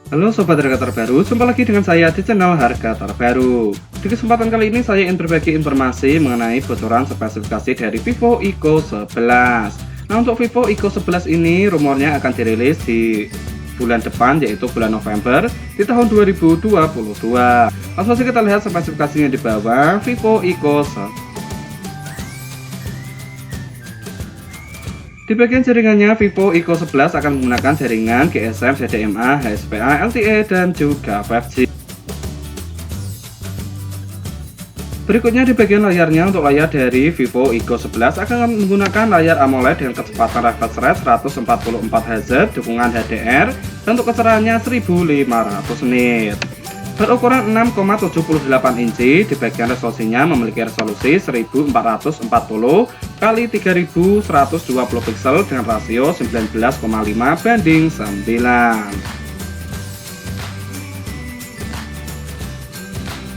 Halo Sobat Harga Terbaru, jumpa lagi dengan saya di channel Harga Terbaru. Di kesempatan kali ini saya ingin berbagi informasi mengenai bocoran spesifikasi dari Vivo Eco 11. Nah, untuk Vivo Eco 11 ini rumornya akan dirilis di bulan depan, yaitu bulan November di tahun 2022. Langsung saja kita lihat spesifikasinya di bawah Vivo Eco 11. Di bagian jaringannya, Vivo Eco 11 akan menggunakan jaringan GSM, CDMA, HSPA, LTE, dan juga 5G. Berikutnya di bagian layarnya, untuk layar dari Vivo Eco 11 akan menggunakan layar AMOLED dengan kecepatan refresh rate 144 Hz, dukungan HDR, dan untuk kecerahannya 1500 nit. Berukuran 6,78 inci, di bagian resolusinya memiliki resolusi 1440 x 3120 pixel dengan rasio 19,5:9.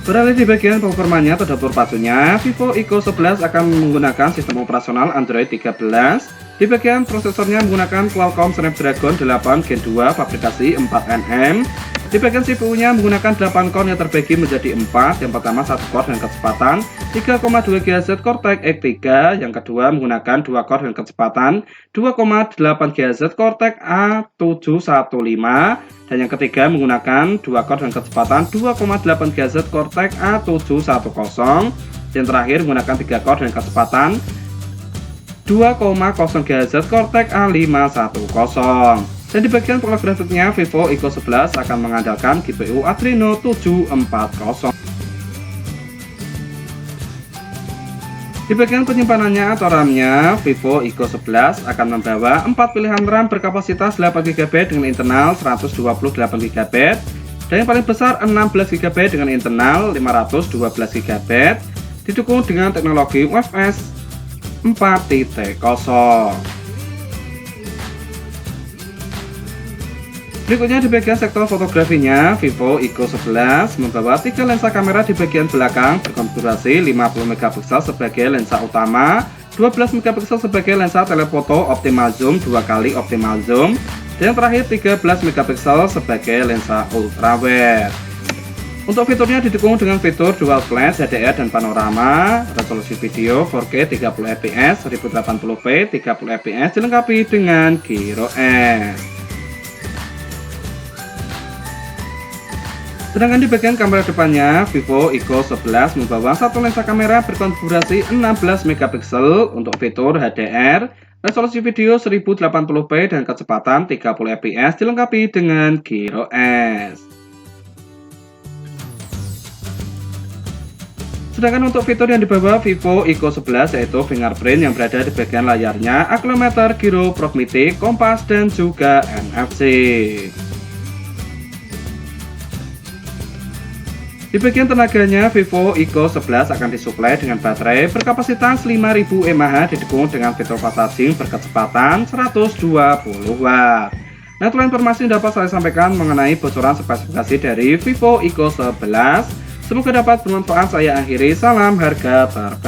Beralih di bagian performanya atau dapur pacunya, Vivo Eco 11 akan menggunakan sistem operasional Android 13. Di bagian prosesornya menggunakan Qualcomm Snapdragon 8 Gen 2 fabrikasi 4nm. Di bagian CPU-nya menggunakan 8 core yang terbagi menjadi 4. Yang pertama 1 core dengan kecepatan 3,2 GHz Cortex X3, yang kedua menggunakan 2 core dengan kecepatan 2,8 GHz Cortex A715, dan yang ketiga menggunakan 2 core dengan kecepatan 2,8 GHz Cortex A710. Yang terakhir menggunakan 3 core dengan kecepatan 2,0 GHz Cortex A510. Dan di bagian pola grafiknya, Vivo Eco 11 akan mengandalkan GPU Adreno 740. Di bagian penyimpanannya atau RAM-nya, Vivo Eco 11 akan membawa 4 pilihan RAM berkapasitas 8GB dengan internal 128GB, dan yang paling besar 16GB dengan internal 512GB, didukung dengan teknologi UFS 4.0. Berikutnya di bagian sektor fotografinya, Vivo Eco 11 membawa 3 lensa kamera di bagian belakang berkonfigurasi 50MP sebagai lensa utama, 12MP sebagai lensa telefoto optimal zoom 2 kali optimal zoom, dan yang terakhir 13MP sebagai lensa ultrawide. Untuk fiturnya didukung dengan fitur dual flash, HDR, dan panorama, resolusi video 4K 30fps, 1080p 30fps dilengkapi dengan Gyro S. Sedangkan di bagian kamera depannya, Vivo Eco 11 membawa satu lensa kamera berkonfigurasi 16MP untuk fitur HDR, resolusi video 1080p dan kecepatan 30fps dilengkapi dengan Gyro S. Sedangkan untuk fitur yang dibawa Vivo Eco 11 yaitu fingerprint yang berada di bagian layarnya, accelerometer, gyro, proximity, kompas, dan juga NFC. Di bagian tenaganya, Vivo Eco 11 akan disuplai dengan baterai berkapasitas 5000 mAh didukung dengan fitur fast charging berkecepatan 120W. Nah, itulah informasi yang dapat saya sampaikan mengenai bocoran spesifikasi dari Vivo Eco 11. Semoga dapat bermanfaat. Saya akhiri, salam harga terbaru.